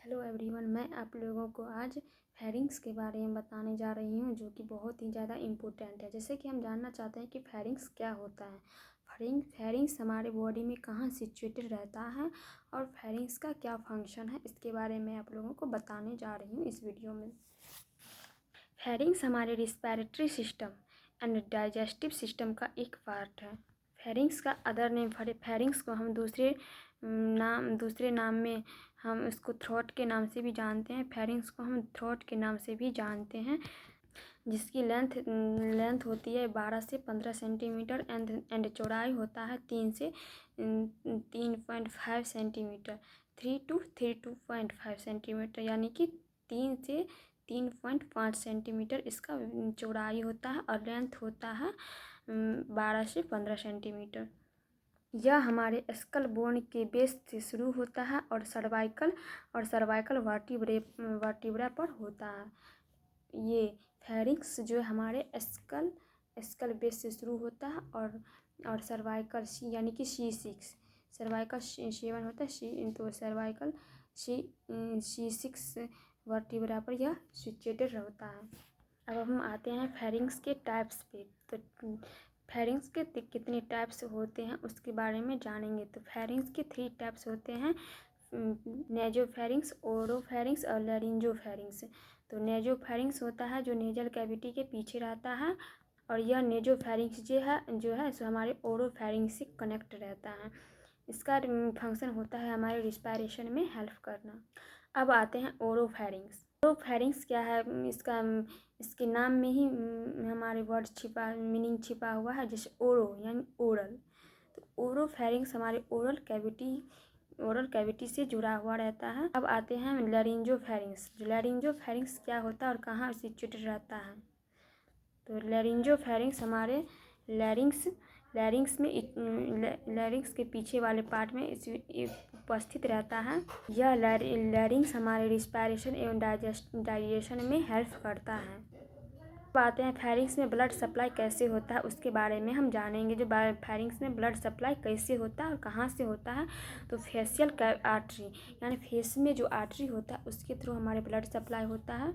Hello everyone, मैं आप लोगों को आज फेरिंग्स के बारे में बताने जा रही हूँ, जो कि बहुत ही ज़्यादा इम्पोर्टेंट है। जैसे कि हम जानना चाहते हैं कि फेरिंग्स क्या होता है। फेरिंग्स हमारे बॉडी में कहाँ सिचुएटेड रहता है और फेरिंग्स का क्या फंक्शन है, इसके बारे में आप लोगों को बताने जा रही हूँ इस वीडियो में। फेरिंग्स हमारे respiratory system and digestive system का एक पार्ट है। फेरिंग्स का अदर नेम फेरिंग्स को हम दूसरे नाम में हम इसको थ्रोट के नाम से भी जानते हैं। फेरिंग्स को हम थ्रोट के नाम से भी जानते हैं, जिसकी लेंथ होती है 12 से 15 सेंटीमीटर एंड चौड़ाई होता है 3 से 3.5 सेंटीमीटर, 3 to 3.5 सेंटीमीटर, यानी कि 3 से 3.5 सेंटीमीटर इसका चौड़ाई होता है और लेंथ होता है 12 से 15 सेंटीमीटर। यह हमारे स्कल बोन के बेस से शुरू होता है और सर्वाइकल वर्टिब्रा पर होता है। ये फेरिंग्स जो हमारे स्कल बेस से शुरू होता है और सर्वाइकल यानी कि C6, सर्वाइकल C7 होता है, तो सर्वाइकल C6 वर्टिब्रा पर यह सिचुएटेड होता है। अब हम आते हैं फेरिंग्स के टाइप्स पे। तो फेरिंग्स के कितने टाइप्स होते हैं उसके बारे में जानेंगे। तो फेरिंग्स के 3 टाइप्स होते हैं, नेजोफेरिंग्स, ओरोफेरिंग्स और लैरिंजोफेरिंग्स। तो नेजोफेरिंग्स होता है जो नेजल कैविटी के पीछे रहता है, और यह नेजोफेरिंग्स जो है सो हमारे ओरोफेरिंग्स से कनेक्ट रहता है। इसका फंक्शन होता है हमारे रिस्पायरेशन में हेल्प करना। अब आते हैं ओरोफेरिंग्स। ओरोफेरिंग्स क्या है, इसके नाम में ही हमारे मीनिंग छिपा हुआ है, जैसे ओरो यानी ओरल। तो ओरोफेरिंग्स हमारे ओरल कैविटी से जुड़ा हुआ रहता है। अब आते हैं लैरिंजोफेरिंग्स। लैरिंजोफेरिंग्स क्या होता है और कहाँ सिचुएटेड रहता है। तो लैरिंजोफेरिंग्स हमारे लैरिंग्स के पीछे वाले पार्ट में उपस्थित रहता है। यह लैरिंग्स हमारे रिस्पायरेशन एवं डाइजेशन में हेल्प करता है। अब आते हैं फेरिंग्स में ब्लड सप्लाई कैसे होता है उसके बारे में हम जानेंगे। जो फेरिंग्स में ब्लड सप्लाई कैसे होता है और कहाँ से होता है, तो फेशियल आर्टरी यानी फेस में जो आर्टरी होता है उसके थ्रू हमारे ब्लड सप्लाई होता है।